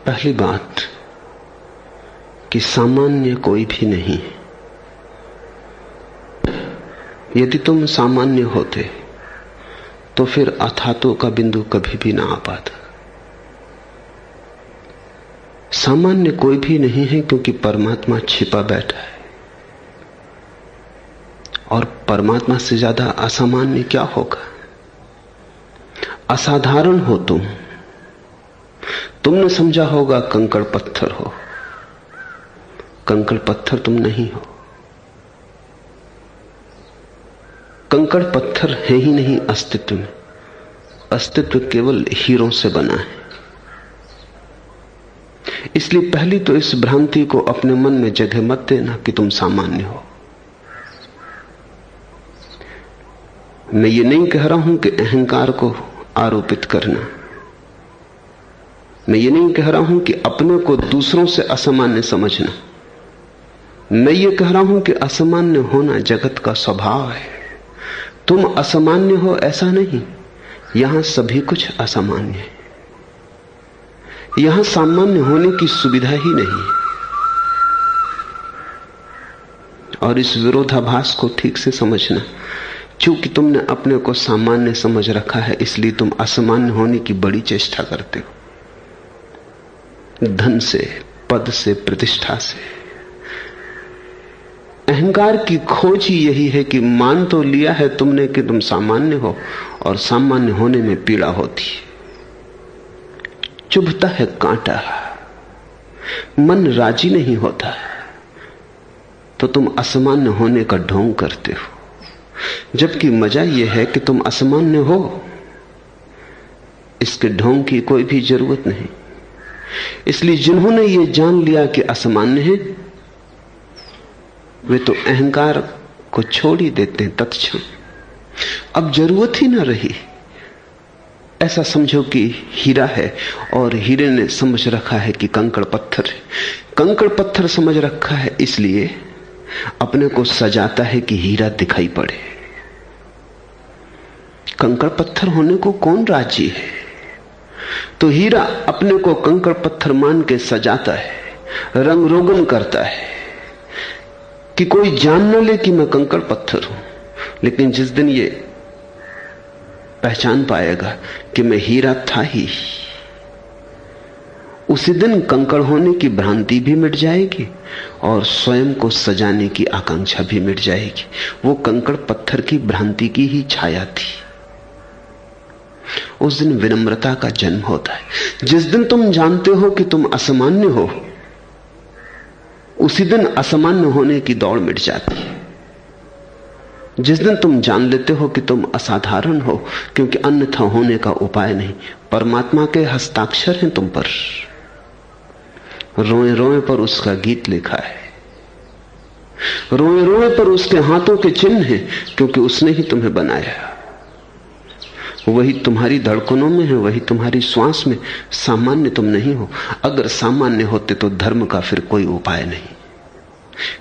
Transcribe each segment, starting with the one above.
पहली बात कि सामान्य कोई भी नहीं। यदि तुम सामान्य होते तो फिर अथातो का बिंदु कभी भी ना आ पाता। सामान्य कोई भी नहीं है क्योंकि परमात्मा छिपा बैठा है, और परमात्मा से ज्यादा असामान्य क्या होगा। असाधारण हो तुमने समझा होगा कंकड़ पत्थर हो, कंकड़ पत्थर तुम नहीं हो। कंकड़ पत्थर है ही नहीं अस्तित्व में, अस्तित्व केवल हीरों से बना है। इसलिए पहली तो इस भ्रांति को अपने मन में जगह मत देना कि तुम सामान्य हो। मैं ये नहीं कह रहा हूं कि अहंकार को आरोपित करना, मैं ये नहीं कह रहा हूं कि अपने को दूसरों से असामान्य समझना। मैं ये कह रहा हूं कि असामान्य होना जगत का स्वभाव है। तुम असामान्य हो ऐसा नहीं, यहां सभी कुछ असामान्य है। यहां सामान्य होने की सुविधा ही नहीं है। और इस विरोधाभास को ठीक से समझना। चूंकि तुमने अपने को सामान्य समझ रखा है, इसलिए तुम असामान्य होने की बड़ी चेष्टा करते हो। धन से, पद से, प्रतिष्ठा से। अहंकार की खोज ही यही है कि मान तो लिया है तुमने कि तुम सामान्य हो, और सामान्य होने में पीड़ा होती है, चुभता है कांटा, मन राजी नहीं होता, तो तुम असामान्य होने का ढोंग करते हो। जबकि मजा यह है कि तुम असामान्य हो, इसके ढोंग की कोई भी जरूरत नहीं। इसलिए जिन्होंने ये जान लिया कि असामान्य है, वे तो अहंकार को छोड़ ही देते हैं तत्क्षण। अब जरूरत ही ना रही। ऐसा समझो कि हीरा है और हीरे ने समझ रखा है कि कंकड़ पत्थर है। कंकड़ पत्थर समझ रखा है, इसलिए अपने को सजाता है कि हीरा दिखाई पड़े। कंकड़ पत्थर होने को कौन राजी है? तो हीरा अपने को कंकड़ पत्थर मान के सजाता है, रंग रोगन करता है कि कोई जान न ले कि मैं कंकड़ पत्थर हूं। लेकिन जिस दिन ये पहचान पाएगा कि मैं हीरा था ही, उसी दिन कंकड़ होने की भ्रांति भी मिट जाएगी और स्वयं को सजाने की आकांक्षा भी मिट जाएगी। वो कंकड़ पत्थर की भ्रांति की ही छाया थी। उस दिन विनम्रता का जन्म होता है। जिस दिन तुम जानते हो कि तुम असामान्य हो, उसी दिन असामान्य होने की दौड़ मिट जाती है। जिस दिन तुम जान लेते हो कि तुम असाधारण हो, क्योंकि अन्यथा होने का उपाय नहीं। परमात्मा के हस्ताक्षर हैं तुम पर, रोए रोए पर उसका गीत लिखा है, रोए रोए पर उसके हाथों के चिन्ह हैं, क्योंकि उसने ही तुम्हें बनाया। वही तुम्हारी धड़कनों में है, वही तुम्हारी श्वास में। सामान्य तुम नहीं हो। अगर सामान्य होते तो धर्म का फिर कोई उपाय नहीं,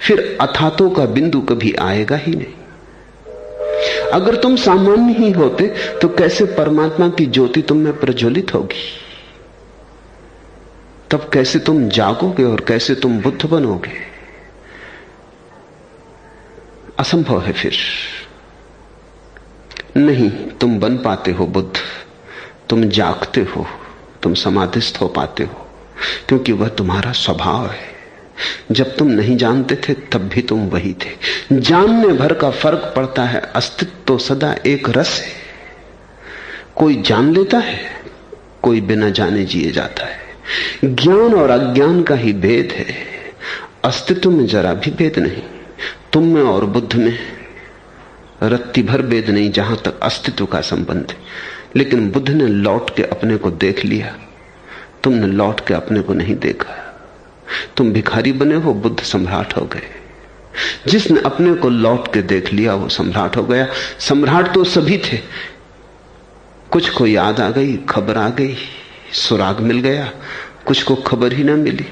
फिर अथातो का बिंदु कभी आएगा ही नहीं। अगर तुम सामान्य ही होते तो कैसे परमात्मा की ज्योति तुम में प्रज्वलित होगी? तब कैसे तुम जागोगे और कैसे तुम बुद्ध बनोगे? असंभव है। फिर नहीं तुम बन पाते हो बुद्ध, तुम जागते हो, तुम समाधिस्थ हो पाते हो, क्योंकि वह तुम्हारा स्वभाव है। जब तुम नहीं जानते थे तब भी तुम वही थे। जानने भर का फर्क पड़ता है, अस्तित्व तो सदा एक रस है। कोई जान लेता है, कोई बिना जाने जिए जाता है। ज्ञान और अज्ञान का ही भेद है, अस्तित्व में जरा भी भेद नहीं। तुम में और बुद्ध में रत्ती भर भेद नहीं जहां तक अस्तित्व का संबंध है। लेकिन बुद्ध ने लौट के अपने को देख लिया, तुमने लौट के अपने को नहीं देखा। तुम भिखारी बने हो, बुद्ध सम्राट हो गए। जिसने अपने को लौट के देख लिया वो सम्राट हो गया। सम्राट तो सभी थे, कुछ को याद आ गई, खबर आ गई, सुराग मिल गया, कुछ को खबर ही ना मिली,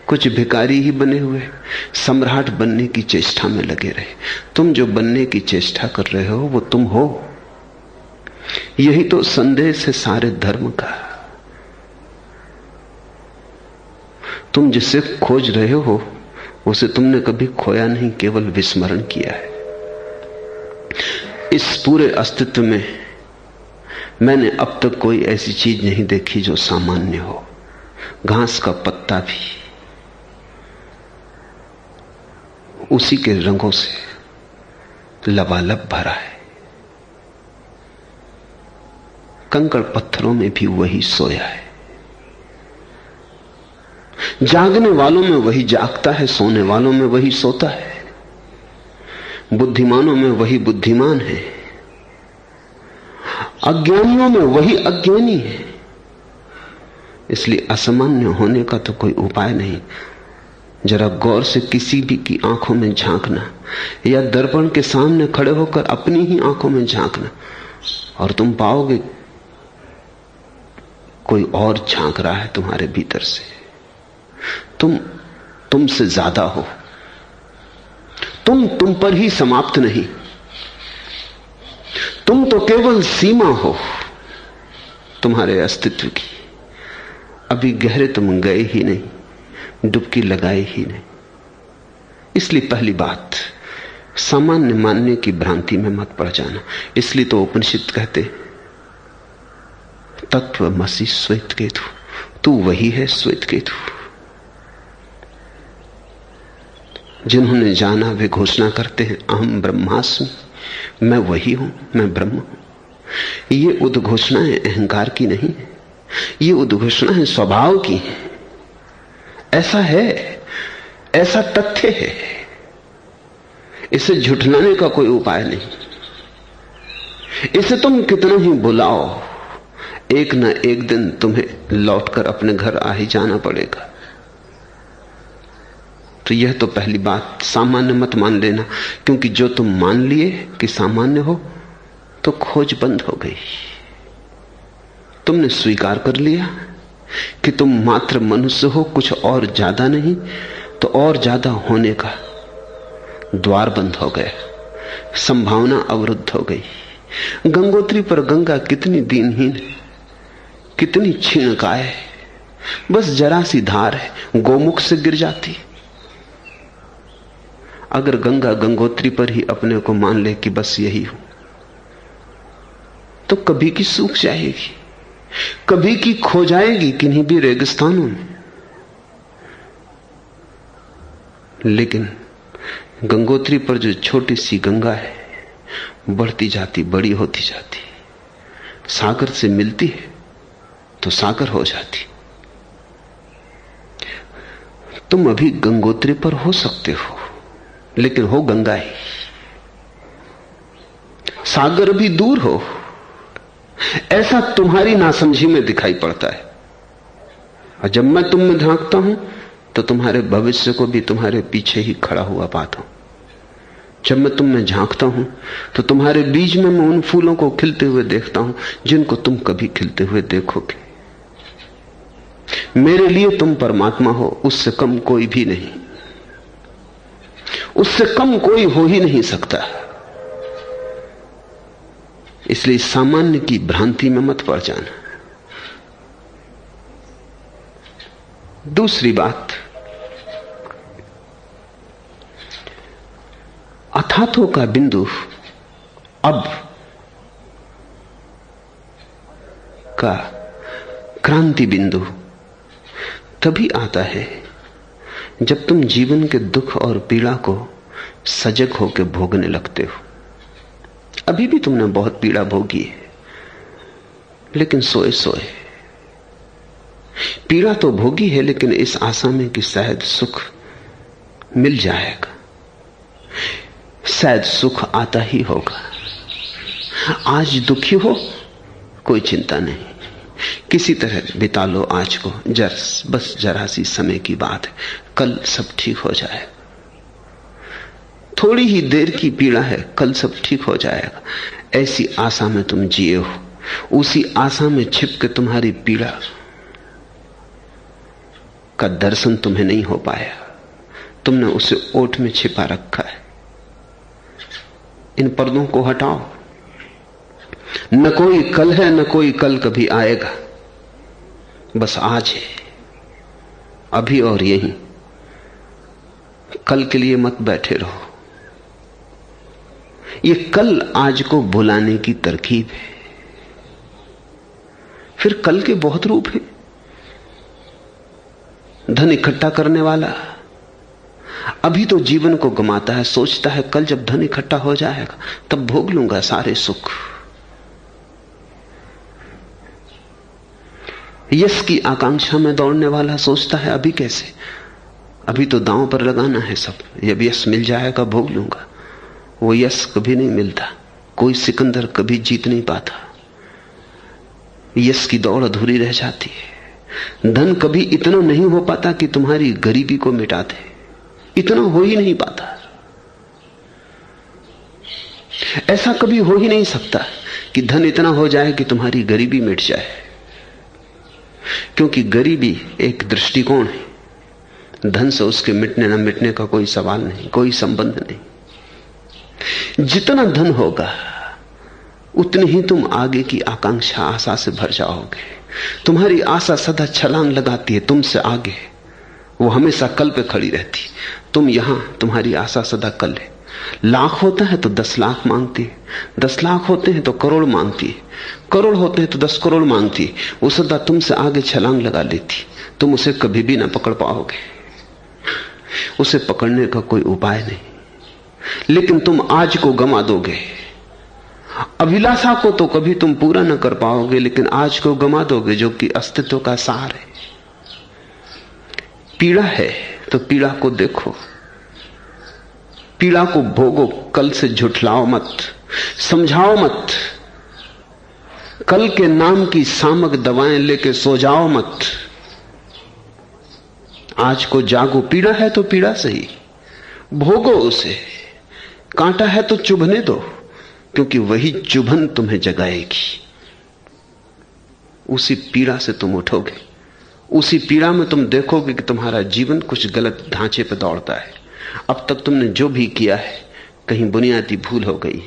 कुछ भिखारी ही बने हुए सम्राट बनने की चेष्टा में लगे रहे। तुम जो बनने की चेष्टा कर रहे हो वो तुम हो। यही तो संदेश है सारे धर्म का। तुम जिसे खोज रहे हो उसे तुमने कभी खोया नहीं, केवल विस्मरण किया है। इस पूरे अस्तित्व में मैंने अब तक कोई ऐसी चीज नहीं देखी जो सामान्य हो। घास का पत्ता भी उसी के रंगों से लबालब भरा है। कंकड़ पत्थरों में भी वही सोया है। जागने वालों में वही जागता है, सोने वालों में वही सोता है, बुद्धिमानों में वही बुद्धिमान है, अज्ञानियों में वही अज्ञानी है। इसलिए असामान्य होने का तो कोई उपाय नहीं। जरा गौर से किसी भी की आंखों में झांकना, या दर्पण के सामने खड़े होकर अपनी ही आंखों में झांकना, और तुम पाओगे कोई और झांक रहा है तुम्हारे भीतर से। तुमसे ज्यादा हो। तुम पर ही समाप्त नहीं। तुम तो केवल सीमा हो तुम्हारे अस्तित्व की। अभी गहरे तुम गए ही नहीं, डुबकी लगाए ही नहीं। इसलिए पहली बात, सामान्य मानने की भ्रांति में मत पड़ जाना। इसलिए तो उपनिषद कहते तत्वमसि श्वेत केतु, तू वही है श्वेत केतु। जिन्होंने जाना वे घोषणा करते हैं अहम ब्रह्मास्मि, मैं वही हूं, मैं ब्रह्म हूं। ये उद्घोषणाएं अहंकार की नहीं है, ये उद्घोषणा है स्वभाव की। ऐसा है, ऐसा तथ्य है, इसे झुठलाने का कोई उपाय नहीं। इसे तुम कितना ही बुलाओ, एक ना एक दिन तुम्हें लौटकर अपने घर आ ही जाना पड़ेगा। तो यह तो पहली बात, सामान्य मत मान लेना, क्योंकि जो तुम मान लिए कि सामान्य हो तो खोज बंद हो गई। तुमने स्वीकार कर लिया कि तुम मात्र मनुष्य हो, कुछ और ज्यादा नहीं, तो और ज्यादा होने का द्वार बंद हो गया, संभावना अवरुद्ध हो गई। गंगोत्री पर गंगा कितनी दीनहीन है, कितनी क्षीणकाय है, बस जरा सी धार है, गोमुख से गिर जाती। अगर गंगा गंगोत्री पर ही अपने को मान ले कि बस यही हूं, तो कभी की सूख जाएगी, कभी की खो जाएगी किन्हीं भी रेगिस्तानों में। लेकिन गंगोत्री पर जो छोटी सी गंगा है, बढ़ती जाती, बड़ी होती जाती, सागर से मिलती है तो सागर हो जाती। तुम अभी गंगोत्री पर हो सकते हो, लेकिन हो गंगा ही। सागर भी दूर हो, ऐसा तुम्हारी नासमझी में दिखाई पड़ता है। और जब मैं तुम में झांकता हूं तो तुम्हारे भविष्य को भी तुम्हारे पीछे ही खड़ा हुआ पाता हूं। जब मैं तुम में झांकता हूं तो तुम्हारे बीच में मैं उन फूलों को खिलते हुए देखता हूं जिनको तुम कभी खिलते हुए देखोगे। मेरे लिए तुम परमात्मा हो, उससे कम कोई भी नहीं, उससे कम कोई हो ही नहीं सकता। इसलिए सामान्य की भ्रांति में मत पड़ जाना। दूसरी बात, अथाथों का बिंदु अब का क्रांति बिंदु तभी आता है जब तुम जीवन के दुख और पीड़ा को सजग होकर भोगने लगते हो। अभी भी तुमने बहुत पीड़ा भोगी है, लेकिन सोए सोए पीड़ा तो भोगी है, लेकिन इस आशा में कि शायद सुख मिल जाएगा, शायद सुख आता ही होगा। आज दुखी हो, कोई चिंता नहीं, किसी तरह बिता लो आज को, बस जरा सी समय की बात है, कल सब ठीक हो जाएगा। थोड़ी ही देर की पीड़ा है, कल सब ठीक हो जाएगा। ऐसी आशा में तुम जिए हो, उसी आशा में छिप के तुम्हारी पीड़ा का दर्शन तुम्हें नहीं हो पाया, तुमने उसे ओठ में छिपा रखा है। इन पर्दों को हटाओ। न कोई कल है, न कोई कल कभी आएगा, बस आज है। अभी और यहीं। कल के लिए मत बैठे रहो। ये कल आज को भुलाने की तरकीब है। फिर कल के बहुत रूप हैं। धन इकट्ठा करने वाला अभी तो जीवन को गमाता है, सोचता है कल जब धन इकट्ठा हो जाएगा तब भोग लूंगा सारे सुख। यश की आकांक्षा में दौड़ने वाला सोचता है अभी कैसे, अभी तो दांव पर लगाना है सब, जब यश मिल जाएगा भोग लूंगा। वो यश कभी नहीं मिलता। कोई सिकंदर कभी जीत नहीं पाता। यश की दौड़ अधूरी रह जाती है। धन कभी इतना नहीं हो पाता कि तुम्हारी गरीबी को मिटा दे। इतना हो ही नहीं पाता। ऐसा कभी हो ही नहीं सकता कि धन इतना हो जाए कि तुम्हारी गरीबी मिट जाए, क्योंकि गरीबी एक दृष्टिकोण है। धन से उसके मिटने न मिटने का कोई सवाल नहीं, कोई संबंध नहीं। जितना धन होगा उतनी ही तुम आगे की आकांक्षा आशा से भर जाओगे। तुम्हारी आशा सदा छलांग लगाती है तुमसे आगे, वो हमेशा कल पे खड़ी रहती। तुम यहां, तुम्हारी आशा सदा कल है। लाख होता है तो 10 लाख मांगती है, 10 लाख होते हैं तो करोड़ मांगती है, करोड़ होते हैं तो 10 करोड़ मांगती है। वो सदा तुमसे आगे छलांग लगा लेती। तुम उसे कभी भी ना पकड़ पाओगे। उसे पकड़ने का कोई उपाय नहीं। लेकिन तुम आज को गमा दोगे। अभिलाषा को तो कभी तुम पूरा ना कर पाओगे, लेकिन आज को गमा दोगे जो कि अस्तित्व का सार है। पीड़ा है तो पीड़ा को देखो, पीड़ा को भोगो। कल से झुठलाओ मत, समझाओ मत। कल के नाम की सामक दवाएं लेके सो जाओ मत। आज को जागो। पीड़ा है तो पीड़ा सही, भोगो उसे। कांटा है तो चुभने दो, क्योंकि वही चुभन तुम्हें जगाएगी। उसी पीड़ा से तुम उठोगे। उसी पीड़ा में तुम देखोगे कि तुम्हारा जीवन कुछ गलत ढांचे पर दौड़ता है। अब तक तुमने जो भी किया है कहीं बुनियादी भूल हो गई।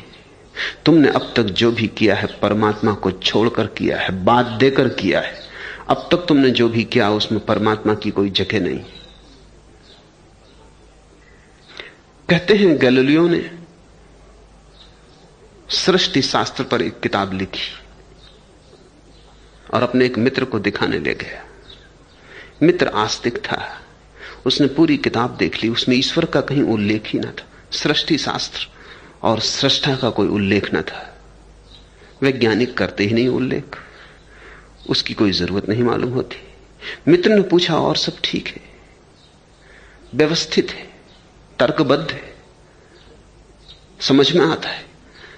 तुमने अब तक जो भी किया है परमात्मा को छोड़कर किया है, बात देकर किया है। अब तक तुमने जो भी किया उसमें परमात्मा की कोई जगह नहीं। कहते हैं गैलीलियो ने सृष्टि शास्त्र पर एक किताब लिखी और अपने एक मित्र को दिखाने ले गया। मित्र आस्तिक था। उसने पूरी किताब देख ली, उसमें ईश्वर का कहीं उल्लेख ही ना था। सृष्टि शास्त्र और सृष्टा का कोई उल्लेख ना था। वैज्ञानिक करते ही नहीं उल्लेख, उसकी कोई जरूरत नहीं मालूम होती। मित्र ने पूछा और सब ठीक है, व्यवस्थित है, तर्कबद्ध है, समझ में आता है,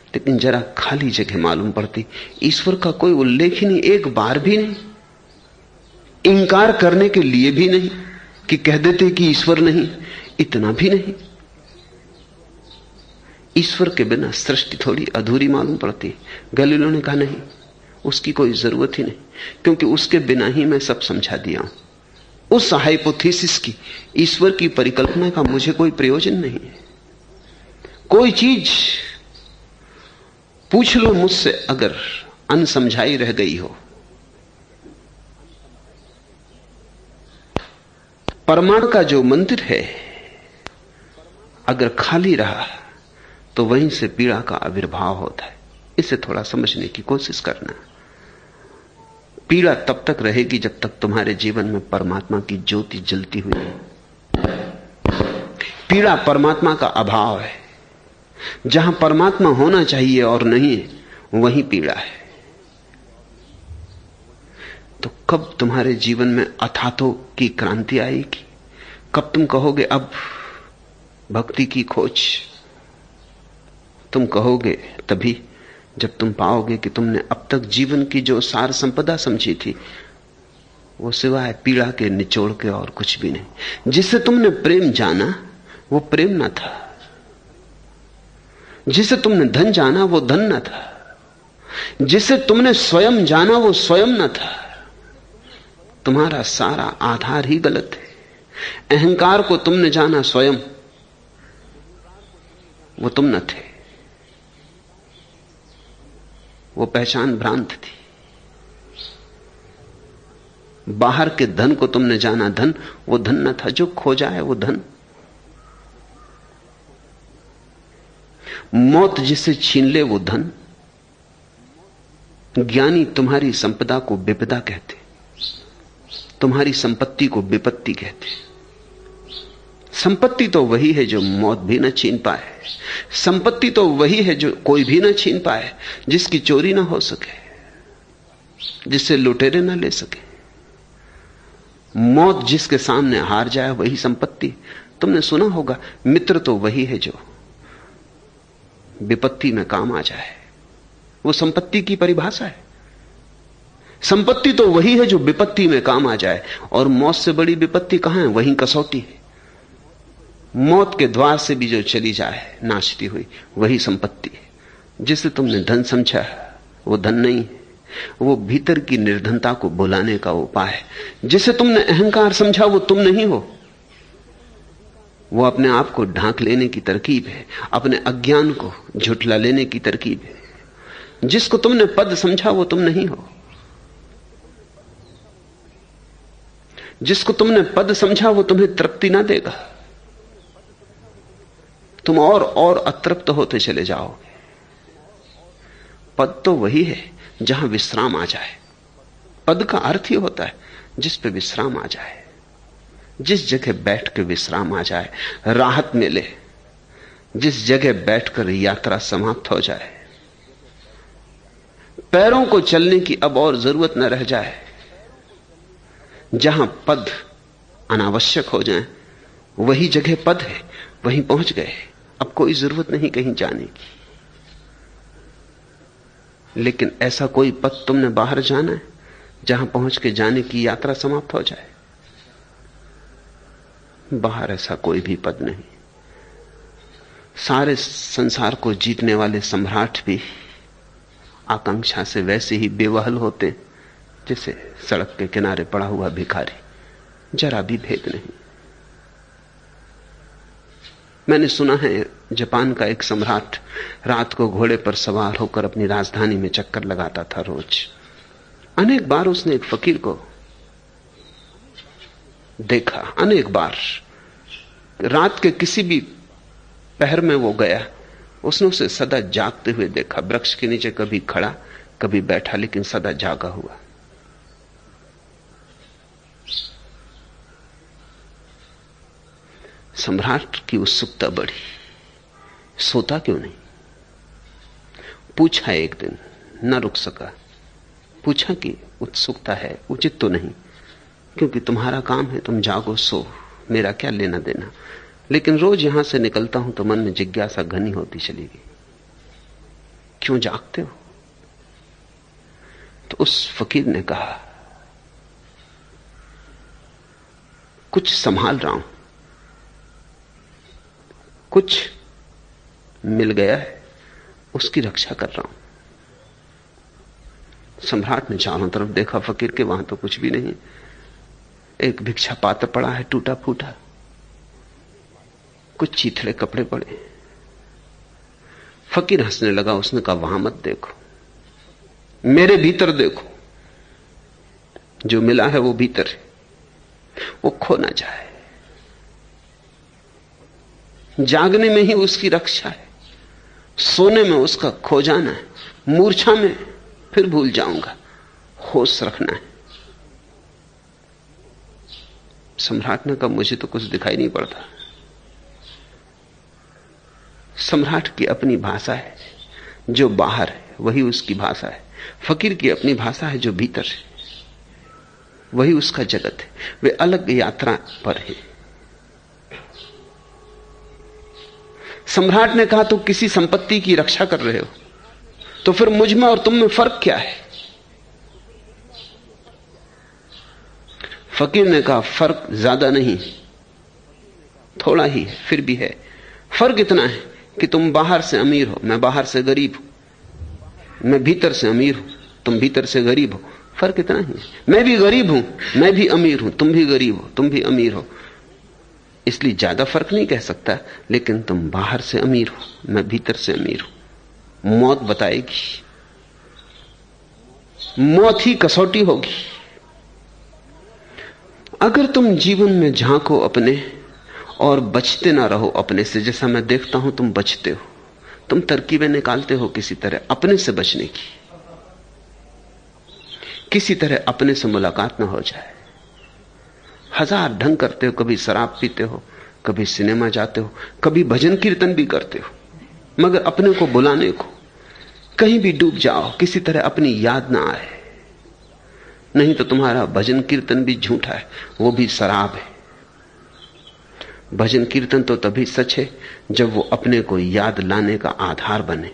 लेकिन जरा खाली जगह मालूम पड़ती। ईश्वर का कोई उल्लेख ही नहीं, एक बार भी नहीं। इंकार करने के लिए भी नहीं कि कह देते कि ईश्वर नहीं, इतना भी नहीं। ईश्वर के बिना सृष्टि थोड़ी अधूरी मालूम पड़ती। गैलीलियो ने कहा नहीं, उसकी कोई जरूरत ही नहीं, क्योंकि उसके बिना ही मैं सब समझा दिया हूं। उस हाइपोथेसिस की, ईश्वर की परिकल्पना का मुझे कोई प्रयोजन नहीं है। कोई चीज पूछ लो मुझसे अगर अनसमझाई रह गई हो। परमाणु का जो मंदिर है अगर खाली रहा तो वहीं से पीड़ा का आविर्भाव होता है। इसे थोड़ा समझने की कोशिश करना। पीड़ा तब तक रहेगी जब तक तुम्हारे जीवन में परमात्मा की ज्योति जलती हुई है। पीड़ा परमात्मा का अभाव है। जहां परमात्मा होना चाहिए और नहीं वहीं पीड़ा है। तो कब तुम्हारे जीवन में अथातो की क्रांति आएगी? कब तुम कहोगे अब भक्ति की खोज? तुम कहोगे तभी जब तुम पाओगे कि तुमने अब तक जीवन की जो सार संपदा समझी थी वो सिवाय पीड़ा के निचोड़ के और कुछ भी नहीं। जिसे तुमने प्रेम जाना वो प्रेम न था, जिसे तुमने धन जाना वो धन न था, जिसे तुमने स्वयं जाना वो स्वयं न था। तुम्हारा सारा आधार ही गलत है। अहंकार को तुमने जाना स्वयं, वो तुम न थे, वो पहचान भ्रांत थी। बाहर के धन को तुमने जाना धन, वो धन न था। जो खोजा है वो धन। मौत जिसे छीन ले वो धन। ज्ञानी तुम्हारी संपदा को विपदा कहते, तुम्हारी संपत्ति को विपत्ति कहते। संपत्ति तो वही है जो मौत भी न छीन पाए। संपत्ति तो वही है जो कोई भी न छीन पाए, जिसकी चोरी ना हो सके, जिससे लुटेरे ना ले सके। मौत जिसके सामने हार जाए वही संपत्ति। तुमने सुना होगा, मित्र तो वही है जो विपत्ति में काम आ जाए। वो संपत्ति की परिभाषा है। संपत्ति तो वही है जो विपत्ति में काम आ जाए। और मौत से बड़ी विपत्ति कहां है? वही कसौटी है। मौत के द्वार से भी जो चली जाए नाचती हुई, वही संपत्ति है। जिसे तुमने धन समझा वो धन नहीं है, वो भीतर की निर्धनता को बुलाने का उपाय है। जिसे तुमने अहंकार समझा वो तुम नहीं हो, वो अपने आप को ढांक लेने की तरकीब है, अपने अज्ञान को झुठला लेने की तरकीब है। जिसको तुमने पद समझा वो तुम नहीं हो। जिसको तुमने पद समझा वो तुम्हें तृप्ति ना देगा। तुम और अतृप्त होते चले जाओगे। पद तो वही है जहां विश्राम आ जाए। पद का अर्थ ही होता है जिस पे विश्राम आ जाए, जिस जगह बैठ के विश्राम आ जाए, राहत मिले, जिस जगह बैठकर यात्रा समाप्त हो जाए, पैरों को चलने की अब और जरूरत न रह जाए, जहां पद अनावश्यक हो जाए, वही जगह पद है, वहीं पहुंच गए। अब कोई जरूरत नहीं कहीं जाने की। लेकिन ऐसा कोई पद तुमने बाहर जाना है जहां पहुंच के जाने की यात्रा समाप्त हो जाए? बाहर ऐसा कोई भी पद नहीं। सारे संसार को जीतने वाले सम्राट भी आकांक्षा से वैसे ही बेवहल होते जैसे सड़क के किनारे पड़ा हुआ भिखारी। जरा भी भेद नहीं। मैंने सुना है जापान का एक सम्राट रात को घोड़े पर सवार होकर अपनी राजधानी में चक्कर लगाता था रोज। अनेक बार उसने एक फकीर को देखा, अनेक बार। रात के किसी भी पहर में वो गया, उसने उसे सदा जागते हुए देखा। वृक्ष के नीचे कभी खड़ा, कभी बैठा, लेकिन सदा जागा हुआ। सम्राट की उत्सुकता बढ़ी, सोता क्यों नहीं? पूछा एक दिन, न रुक सका। पूछा कि उत्सुकता है, उचित तो नहीं, क्योंकि तुम्हारा काम है, तुम जागो सो, मेरा क्या लेना देना। लेकिन रोज यहां से निकलता हूं तो मन में जिज्ञासा घनी होती चली गई, क्यों जागते हो? तो उस फकीर ने कहा, कुछ संभाल रहा हूं, कुछ मिल गया है, उसकी रक्षा कर रहा हूं। सम्राट ने चारों तरफ देखा फकीर के, वहां तो कुछ भी नहीं। एक भिक्षा पात्र पड़ा है, टूटा फूटा, कुछ चीथड़े कपड़े पड़े। फकीर हंसने लगा। उसने कहा, वहां मत देखो, मेरे भीतर देखो। जो मिला है वो भीतर है, वो खो ना जाए। जागने में ही उसकी रक्षा है, सोने में उसका खो जाना है, मूर्छा में फिर भूल जाऊंगा। होश रखना है। सम्राट ने कहा, मुझे तो कुछ दिखाई नहीं पड़ता। सम्राट की अपनी भाषा है, जो बाहर है वही उसकी भाषा है। फकीर की अपनी भाषा है, जो भीतर है वही उसका जगत है। वे अलग यात्रा पर है। सम्राट ने कहा, तो किसी संपत्ति की रक्षा कर रहे हो, तो फिर मुझ में और तुम में फर्क क्या है? फकीर ने कहा, फर्क ज्यादा नहीं, थोड़ा ही है, फिर भी है। फर्क इतना है कि तुम बाहर से अमीर हो, मैं बाहर से गरीब हूं। मैं भीतर से अमीर हूं, तुम भीतर से गरीब हो। फर्क इतना ही है। मैं भी गरीब हूं, मैं भी अमीर हूं, तुम भी गरीब हो, तुम भी अमीर हो। इसलिए ज्यादा फर्क नहीं कह सकता, लेकिन तुम बाहर से अमीर हो, मैं भीतर से अमीर हूं। मौत बताएगी, मौत ही कसौटी होगी। अगर तुम जीवन में झांको अपने और बचते ना रहो अपने से, जैसा मैं देखता हूं तुम बचते हो, तुम तरकीबें निकालते हो किसी तरह अपने से बचने की, किसी तरह अपने से मुलाकात ना हो जाए। हजार ढंग करते हो, कभी शराब पीते हो, कभी सिनेमा जाते हो, कभी भजन कीर्तन भी करते हो, मगर अपने को बुलाने को कहीं भी डूब जाओ, किसी तरह अपनी याद ना आए। नहीं तो तुम्हारा भजन कीर्तन भी झूठा है, वो भी शराब है। भजन कीर्तन तो तभी सच है जब वो अपने को याद लाने का आधार बने,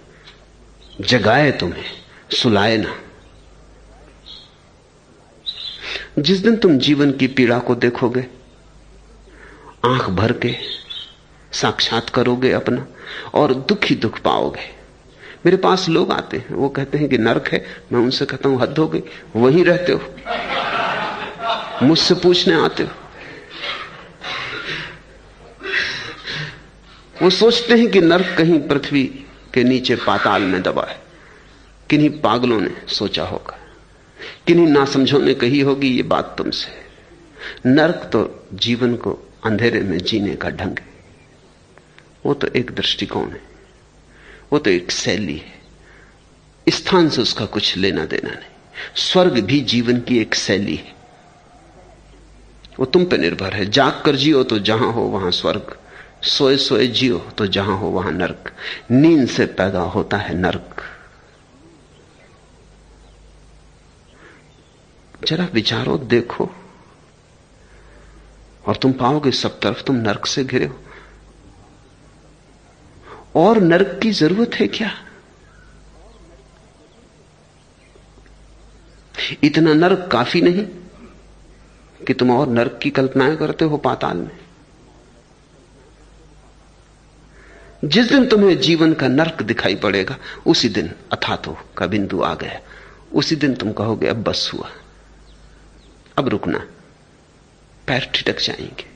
जगाए तुम्हें, सुलाए ना। जिस दिन तुम जीवन की पीड़ा को देखोगे, आंख भर के साक्षात करोगे अपना और दुख ही दुख पाओगे। मेरे पास लोग आते हैं, वो कहते हैं कि नरक है। मैं उनसे कहता हूं हद हो गई, वहीं रहते हो, मुझसे पूछने आते हो। वो सोचते हैं कि नरक कहीं पृथ्वी के नीचे पाताल में दबा है। किन्हीं पागलों ने सोचा होगा, किन्हीं नासमझों ने कही होगी ये बात तुमसे। नरक तो जीवन को अंधेरे में जीने का ढंग है, वो तो एक दृष्टिकोण है, वो तो एक शैली है। स्थान से उसका कुछ लेना देना नहीं। स्वर्ग भी जीवन की एक शैली है, वो तुम पे निर्भर है। जाग कर जियो तो जहां हो वहां स्वर्ग, सोए सोए जियो तो जहां हो वहां नरक। नींद से पैदा होता है नरक। जरा विचारो, देखो, और तुम पाओगे सब तरफ तुम नरक से घिरे हो। और नरक की जरूरत है क्या? इतना नरक काफी नहीं कि तुम और नरक की कल्पनाएं करते हो पाताल में? जिस दिन तुम्हें जीवन का नरक दिखाई पड़ेगा, उसी दिन अथातो का बिंदु आ गया। उसी दिन तुम कहोगे अब बस हुआ, अब रुकना, पैर ठिठक जाएंगे।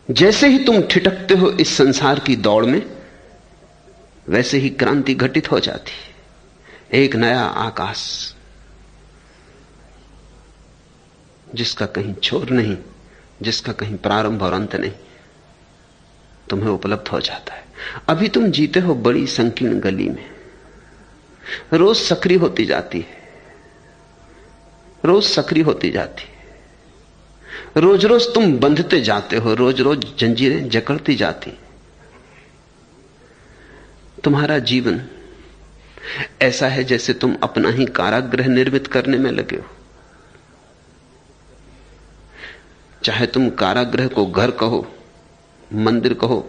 जैसे ही तुम ठिठकते हो इस संसार की दौड़ में, वैसे ही क्रांति घटित हो जाती है। एक नया आकाश जिसका कहीं छोर नहीं, जिसका कहीं प्रारंभ और अंत नहीं, तुम्हें उपलब्ध हो जाता है। अभी तुम जीते हो बड़ी संकीर्ण गली में, रोज सक्रिय होती जाती है, रोज सक्रिय होती जाती है। रोज रोज तुम बंधते जाते हो, रोज रोज जंजीरें जकड़ती जाती। तुम्हारा जीवन ऐसा है जैसे तुम अपना ही कारागृह निर्मित करने में लगे हो। चाहे तुम कारागृह को घर कहो, मंदिर कहो,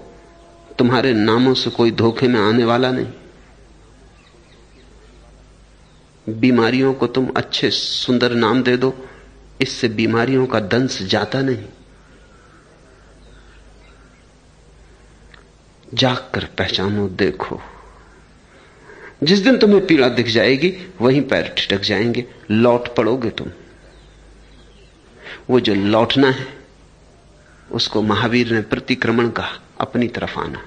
तुम्हारे नामों से कोई धोखे में आने वाला नहीं। बीमारियों को तुम अच्छे सुंदर नाम दे दो, इससे बीमारियों का दंश जाता नहीं। जाग कर पहचानो, देखो। जिस दिन तुम्हें पीड़ा दिख जाएगी, वहीं पैर ठिठक जाएंगे, लौट पड़ोगे तुम। वो जो लौटना है, उसको महावीर ने प्रतिक्रमण कहा, अपनी तरफ आना।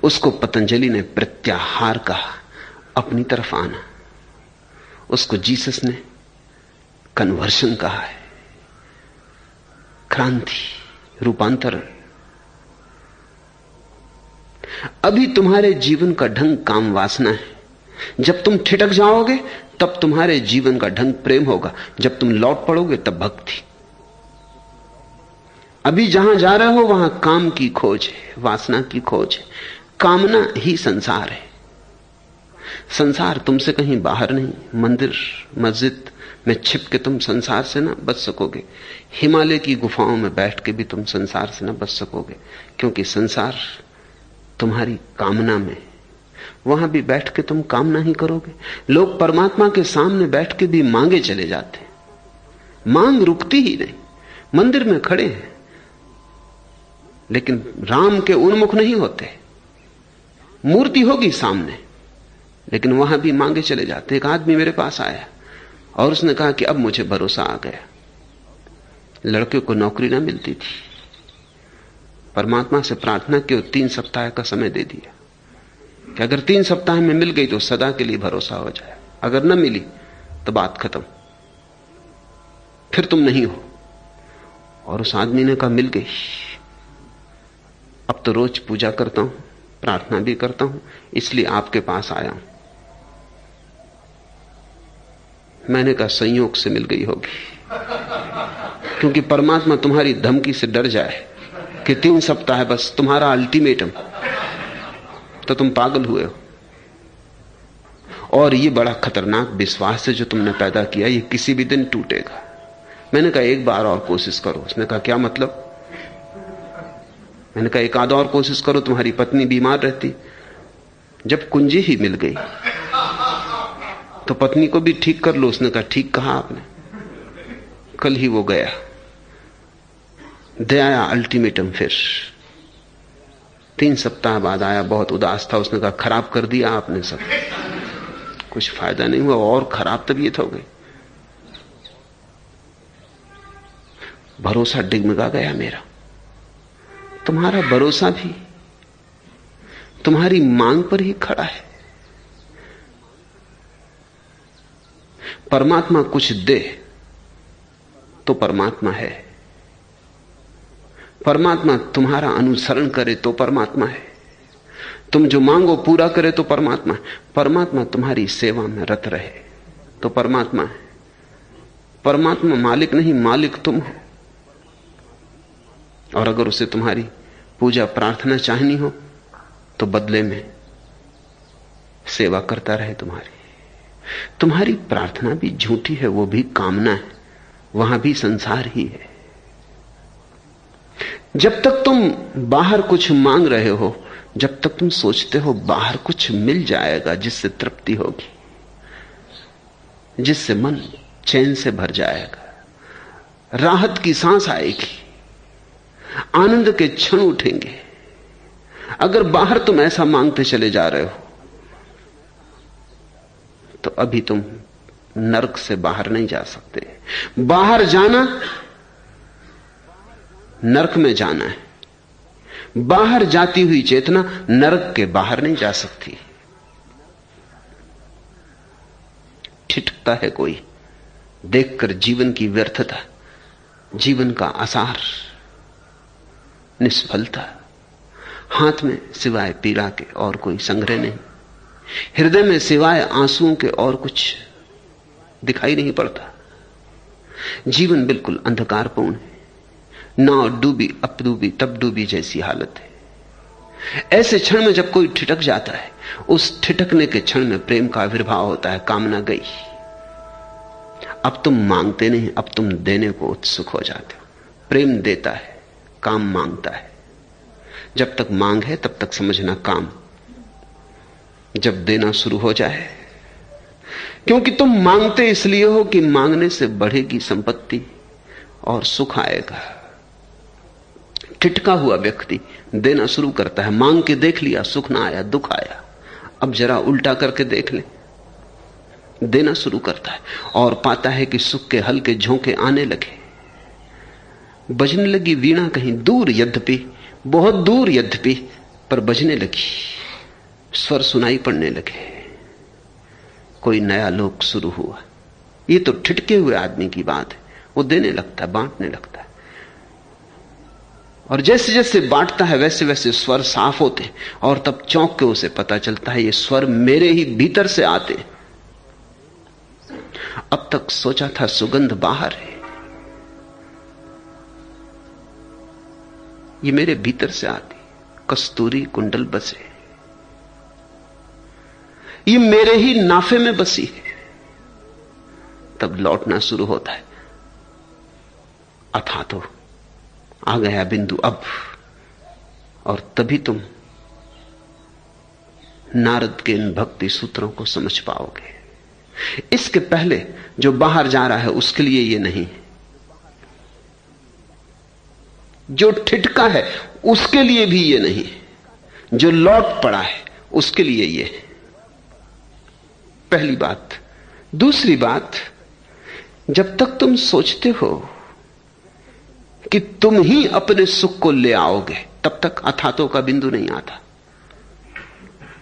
उसको पतंजलि ने प्रत्याहार कहा, अपनी तरफ आना। उसको जीसस ने कन्वर्शन कहा है, क्रांति, रूपांतरण। अभी तुम्हारे जीवन का ढंग काम वासना है। जब तुम ठिठक जाओगे तब तुम्हारे जीवन का ढंग प्रेम होगा, जब तुम लौट पड़ोगे तब भक्ति। अभी जहां जा रहे हो वहां काम की खोज है, वासना की खोज है। कामना ही संसार है। संसार तुमसे कहीं बाहर नहीं। मंदिर मस्जिद में छिप के तुम संसार से ना बच सकोगे। हिमालय की गुफाओं में बैठ के भी तुम संसार से ना बच सकोगे, क्योंकि संसार तुम्हारी कामना में। वहां भी बैठ के तुम कामना ही करोगे। लोग परमात्मा के सामने बैठ के भी मांगे चले जाते, मांग रुकती ही नहीं। मंदिर में खड़े हैं लेकिन राम के उन्मुख नहीं होते। मूर्ति होगी सामने लेकिन वहां भी मांगे चले जाते। एक आदमी मेरे पास आया और उसने कहा कि अब मुझे भरोसा आ गया। लड़के को नौकरी ना मिलती थी, परमात्मा से प्रार्थना की, 3 सप्ताह का समय दे दिया कि अगर 3 सप्ताह में मिल गई तो सदा के लिए भरोसा हो जाए, अगर न मिली तो बात खत्म, फिर तुम नहीं हो। और उस आदमी ने कहा मिल गई। अब तो रोज पूजा करता हूं, प्रार्थना भी करता हूं, इसलिए आपके पास आया हूं। मैंने कहा संयोग से मिल गई होगी, क्योंकि परमात्मा तुम्हारी धमकी से डर जाए कि 3 सप्ताह है बस तुम्हारा अल्टीमेटम, तो तुम पागल हुए हो। और ये बड़ा खतरनाक विश्वास है जो तुमने पैदा किया, ये किसी भी दिन टूटेगा। मैंने कहा एक बार और कोशिश करो। उसने कहा क्या मतलब? मैंने कहा एक आध और कोशिश करो, तुम्हारी पत्नी बीमार रहती, जब कुंजी ही मिल गई तो पत्नी को भी ठीक कर लो। उसने कहा ठीक कहा आपने। कल ही वो गया, दे आया अल्टीमेटम। फिर 3 सप्ताह बाद आया, बहुत उदास था। उसने कहा खराब कर दिया आपने सब, कुछ फायदा नहीं हुआ, और खराब तबीयत हो गई। भरोसा डिगमगा गया मेरा। तुम्हारा भरोसा भी तुम्हारी मांग पर ही खड़ा है। परमात्मा कुछ दे तो परमात्मा है, परमात्मा तुम्हारा अनुसरण करे तो परमात्मा है, तुम जो मांगो पूरा करे तो परमात्मा है, परमात्मा तुम्हारी सेवा में रत रहे तो परमात्मा है। परमात्मा मालिक नहीं, मालिक तुम हो। और अगर उसे तुम्हारी पूजा प्रार्थना चाहनी हो तो बदले में सेवा करता रहे तुम्हारी। तुम्हारी प्रार्थना भी झूठी है, वो भी कामना है, वहां भी संसार ही है। जब तक तुम बाहर कुछ मांग रहे हो, जब तक तुम सोचते हो बाहर कुछ मिल जाएगा जिससे तृप्ति होगी, जिससे मन चैन से भर जाएगा, राहत की सांस आएगी, आनंद के क्षण उठेंगे, अगर बाहर तुम ऐसा मांगते चले जा रहे हो तो अभी तुम नरक से बाहर नहीं जा सकते। बाहर जाना नरक में जाना है, बाहर जाती हुई चेतना नरक के बाहर नहीं जा सकती। ठिठकता है कोई देखकर जीवन की व्यर्थता, जीवन का आसार, निष्फलता। हाथ में सिवाय पीड़ा के और कोई संग्रह नहीं, हृदय में सिवाय आंसुओं के और कुछ दिखाई नहीं पड़ता। जीवन बिल्कुल अंधकारपूर्ण है, नाव डूबी अब डूबी तब डूबी जैसी हालत है। ऐसे क्षण में जब कोई ठिठक जाता है, उस ठिठकने के क्षण में प्रेम का आविर्भाव होता है। कामना गई, अब तुम मांगते नहीं, अब तुम देने को उत्सुक हो जाते हो। प्रेम देता है, काम मांगता है। जब तक मांग है तब तक समझना काम, जब देना शुरू हो जाए, क्योंकि तुम मांगते इसलिए हो कि मांगने से बढ़ेगी संपत्ति और सुख आएगा। ठिठका हुआ व्यक्ति देना शुरू करता है, मांग के देख लिया, सुख ना आया, दुख आया, अब जरा उल्टा करके देख ले, देना शुरू करता है और पाता है कि सुख के हल्के झोंके आने लगे। बजने लगी वीणा कहीं दूर, यद्यपि बहुत दूर, यद्यपि पर बजने लगी, स्वर सुनाई पड़ने लगे, कोई नया लोक शुरू हुआ। ये तो ठिठके हुए आदमी की बात है। वो देने लगता है, बांटने लगता है, और जैसे जैसे बांटता है वैसे वैसे स्वर साफ होते हैं, और तब चौंक के उसे पता चलता है ये स्वर मेरे ही भीतर से आते। अब तक सोचा था सुगंध बाहर है, ये मेरे भीतर से आती। कस्तूरी कुंडल बसे, ये मेरे ही नाफे में बसी है। तब लौटना शुरू होता है। अथा तो आ गया बिंदु अब, और तभी तुम नारद के इन भक्ति सूत्रों को समझ पाओगे। इसके पहले जो बाहर जा रहा है उसके लिए ये नहीं, जो ठिठका है उसके लिए भी ये नहीं, जो लौट पड़ा है उसके लिए ये है। पहली बात। दूसरी बात, जब तक तुम सोचते हो कि तुम ही अपने सुख को ले आओगे तब तक अथातो का बिंदु नहीं आता।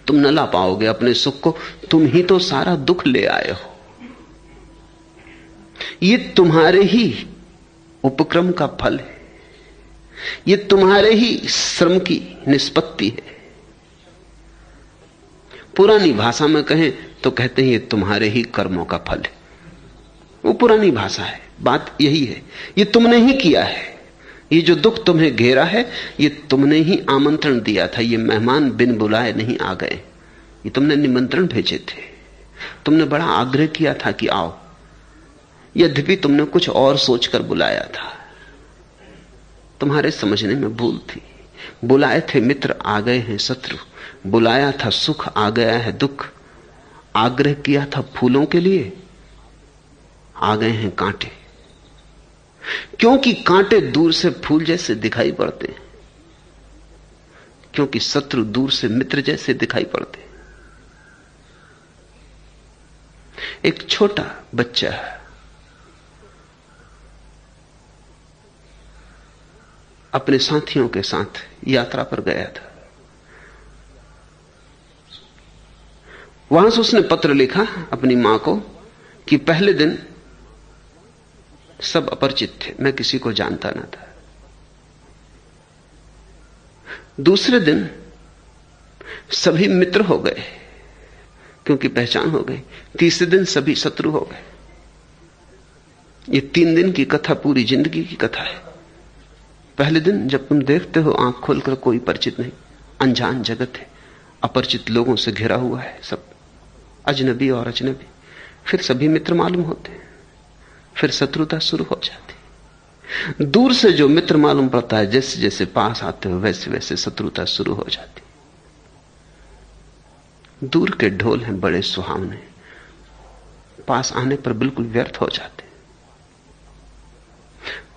तुम न ला पाओगे अपने सुख को, तुम ही तो सारा दुख ले आए हो। ये तुम्हारे ही उपक्रम का फल है, ये तुम्हारे ही श्रम की निष्पत्ति है। पुरानी भाषा में कहें तो कहते हैं ये तुम्हारे ही कर्मों का फल है। वो पुरानी भाषा है, बात यही है। ये तुमने ही किया है। ये जो दुख तुम्हें घेरा है, ये तुमने ही आमंत्रण दिया था। ये मेहमान बिन बुलाए नहीं आ गए, ये तुमने निमंत्रण भेजे थे। तुमने बड़ा आग्रह किया था कि आओ, यद्यपि तुमने कुछ और सोचकर बुलाया था। तुम्हारे समझने में भूल थी। बुलाए थे मित्र, आ गए हैं शत्रु। बुलाया था सुख, आ गया है दुख। आग्रह किया था फूलों के लिए, आ गए हैं कांटे। क्योंकि कांटे दूर से फूल जैसे दिखाई पड़ते हैं, क्योंकि शत्रु दूर से मित्र जैसे दिखाई पड़ते हैं। एक छोटा बच्चा अपने साथियों के साथ यात्रा पर गया था। वहां से उसने पत्र लिखा अपनी मां को कि पहले दिन सब अपरिचित थे, मैं किसी को जानता ना था। दूसरे दिन सभी मित्र हो गए क्योंकि पहचान हो गई। तीसरे दिन सभी शत्रु हो गए। ये 3 दिन की कथा पूरी जिंदगी की कथा है। पहले दिन जब तुम देखते हो आंख खोलकर, कोई परिचित नहीं, अनजान जगत है, अपरिचित लोगों से घिरा हुआ है, सब अजनबी और अजनबी। फिर सभी मित्र मालूम होते हैं, फिर शत्रुता शुरू हो जाती। दूर से जो मित्र मालूम पड़ता है, जैसे जैसे पास आते हो वैसे वैसे शत्रुता शुरू हो जाती। दूर के ढोल हैं बड़े सुहावने, पास आने पर बिल्कुल व्यर्थ हो जाते।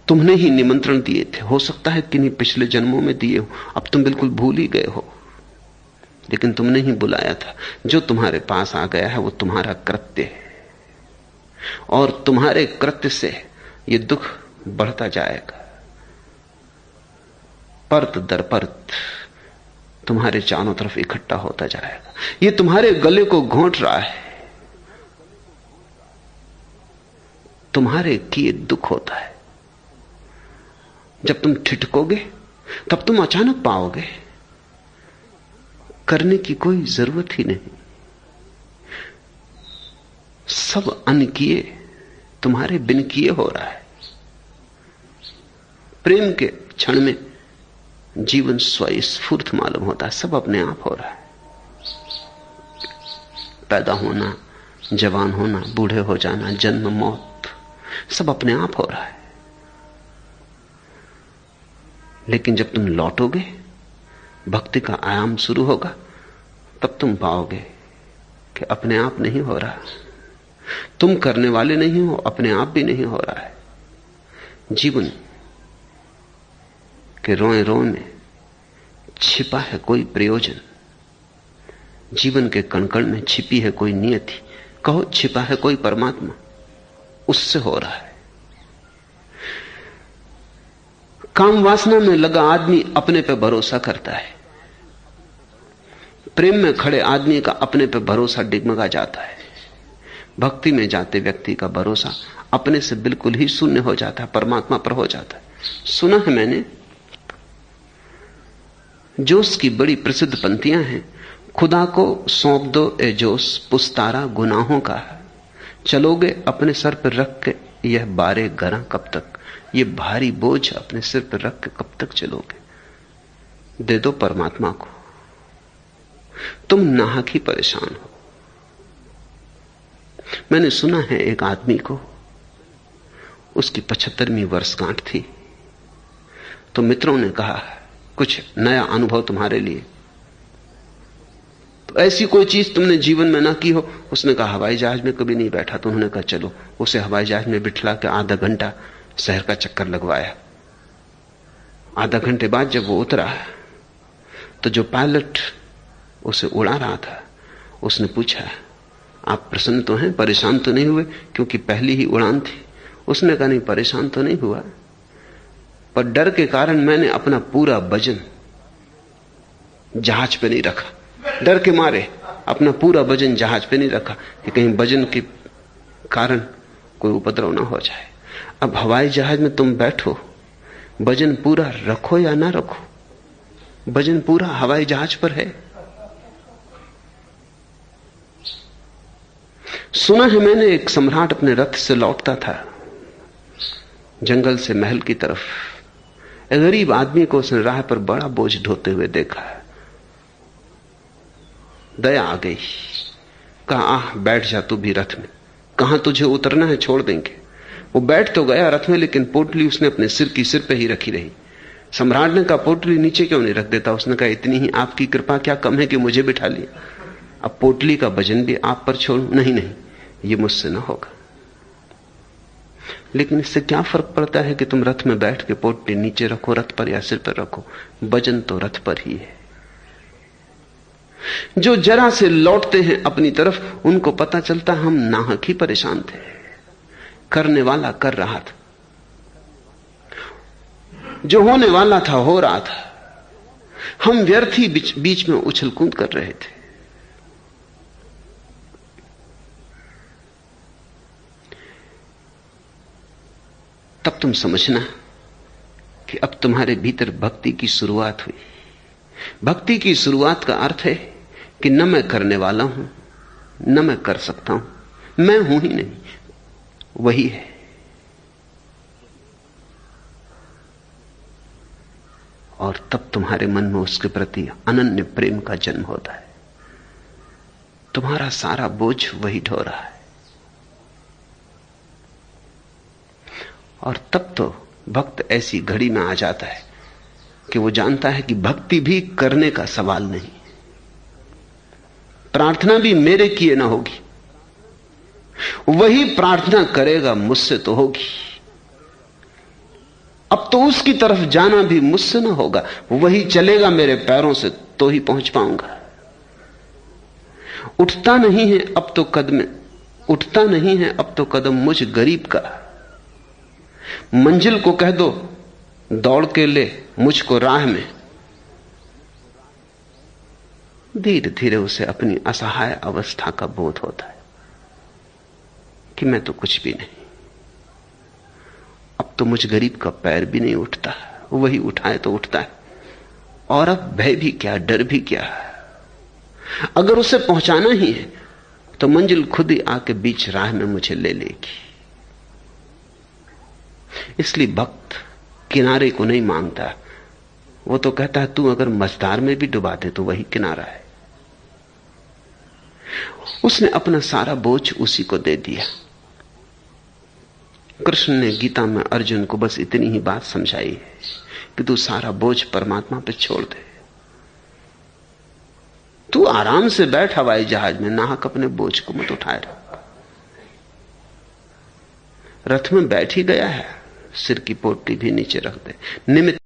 तुमने ही निमंत्रण दिए थे, हो सकता है किन्हीं पिछले जन्मों में दिए हो, अब तुम बिल्कुल भूल ही गए हो, लेकिन तुमने ही बुलाया था। जो तुम्हारे पास आ गया है वो तुम्हारा कृत्य है, और तुम्हारे कृत्य से ये दुख बढ़ता जाएगा। परत दर परत तुम्हारे चारों तरफ इकट्ठा होता जाएगा। ये तुम्हारे गले को घोंट रहा है, तुम्हारे किए दुख होता है। जब तुम ठिठकोगे तब तुम अचानक पाओगे करने की कोई जरूरत ही नहीं। सब अनकिए तुम्हारे बिन किए हो रहा है। प्रेम के क्षण में जीवन स्वस्फूर्त मालूम होता है, सब अपने आप हो रहा है। पैदा होना, जवान होना, बूढ़े हो जाना, जन्म मौत, सब अपने आप हो रहा है। लेकिन जब तुम लौटोगे, भक्ति का आयाम शुरू होगा, तब तुम पाओगे कि अपने आप नहीं हो रहा। तुम करने वाले नहीं हो, अपने आप भी नहीं हो रहा है। जीवन के रोए रोए में छिपा है कोई प्रयोजन, जीवन के कण-कण में छिपी है कोई नियति, कहो छिपा है कोई परमात्मा, उससे हो रहा है। काम वासना में लगा आदमी अपने पे भरोसा करता है, प्रेम में खड़े आदमी का अपने पे भरोसा डिगमगा जाता है। भक्ति में जाते व्यक्ति का भरोसा अपने से बिल्कुल ही शून्य हो जाता है, परमात्मा पर हो जाता है। सुना है मैंने, जोश की बड़ी प्रसिद्ध पंक्तियां हैं। खुदा को सौंप दो ए जोश, पुस्तारा गुनाहों का, चलोगे अपने सर पर रख के यह बारे गरा कब तक। ये भारी बोझ अपने सिर पर रख के कब तक चलोगे। दे दो परमात्मा को, तुम नाहक ही परेशान हो। मैंने सुना है एक आदमी को, उसकी 75वीं वर्षगांठ थी, तो मित्रों ने कहा कुछ नया अनुभव तुम्हारे लिए, तो ऐसी कोई चीज तुमने जीवन में ना की हो। उसने कहा हवाई जहाज में कभी नहीं बैठा। तो उन्होंने कहा चलो। उसे हवाई जहाज में बिठला के आधा घंटा शहर का चक्कर लगवाया। आधा घंटे बाद जब वो उतरा तो जो पायलट उसे उड़ा रहा था, उसने पूछा आप प्रसन्न तो हैं, परेशान तो नहीं हुए, क्योंकि पहली ही उड़ान थी। उसने कहा नहीं, परेशान तो नहीं हुआ, पर डर के कारण मैंने अपना पूरा वजन जहाज पे नहीं रखा, डर के मारे अपना पूरा वजन जहाज पे नहीं रखा कि कहीं वजन के कारण कोई उपद्रव ना हो जाए। अब हवाई जहाज में तुम बैठो, वजन पूरा रखो या ना रखो, वजन पूरा हवाई जहाज पर है। सुना है मैंने, एक सम्राट अपने रथ से लौटता था जंगल से महल की तरफ। एक गरीब आदमी को उसने राह पर बड़ा बोझ ढोते हुए देखा। दया आ गई, कहा आह बैठ जा तू भी रथ में, कहां तुझे उतरना है, छोड़ देंगे। वो बैठ तो गया रथ में, लेकिन पोटली उसने अपने सिर पे ही रखी रही। सम्राट ने कहा पोटली नीचे क्यों नहीं रख देता? उसने कहा इतनी ही आपकी कृपा क्या कम है कि मुझे बिठा लिया, अब पोटली का वजन भी आप पर छोड़ूं? नहीं नहीं, ये मुझसे ना होगा। लेकिन इससे क्या फर्क पड़ता है कि तुम रथ में बैठ के पोटली नीचे रखो रथ पर या सिर पर रखो, वजन तो रथ पर ही है। जो जरा से लौटते हैं अपनी तरफ, उनको पता चलता हम नाहक ही परेशान थे, करने वाला कर रहा था, जो होने वाला था हो रहा था, हम व्यर्थ ही बीच में उछल कूद कर रहे थे। तब तुम समझना कि अब तुम्हारे भीतर भक्ति की शुरुआत हुई। भक्ति की शुरुआत का अर्थ है कि न मैं करने वाला हूं, न मैं कर सकता हूं, मैं हूं ही नहीं, वही है। और तब तुम्हारे मन में उसके प्रति अनन्य प्रेम का जन्म होता है। तुम्हारा सारा बोझ वही ढो रहा है। और तब तो भक्त ऐसी घड़ी में आ जाता है कि वो जानता है कि भक्ति भी करने का सवाल नहीं, प्रार्थना भी मेरे किए ना होगी, वही प्रार्थना करेगा मुझसे तो होगी। अब तो उसकी तरफ जाना भी मुझसे ना होगा, वही चलेगा मेरे पैरों से तो ही पहुंच पाऊंगा। उठता नहीं है अब तो कदम, उठता नहीं है अब तो कदम मुझ गरीब का। मंजिल को कह दो दौड़ के ले मुझको राह में। धीरे धीरे उसे अपनी असहाय अवस्था का बोध होता है कि मैं तो कुछ भी नहीं, अब तो मुझ गरीब का पैर भी नहीं उठता, वही उठाए तो उठता है। और अब भय भी क्या, डर भी क्या, अगर उसे पहुंचाना ही है तो मंजिल खुद ही आके बीच राह में मुझे ले लेगी। इसलिए भक्त किनारे को नहीं मांगता, वो तो कहता है तू अगर मझधार में भी डुबा दे तो वही किनारा है। उसने अपना सारा बोझ उसी को दे दिया। कृष्ण ने गीता में अर्जुन को बस इतनी ही बात समझाई है कि तू सारा बोझ परमात्मा पे छोड़ दे। तू आराम से बैठ हवाई जहाज में, नाहक अपने बोझ को मत उठाए रहा। रथ में बैठ ही गया है, सिर की पोटली भी नीचे रख दे, निमित्त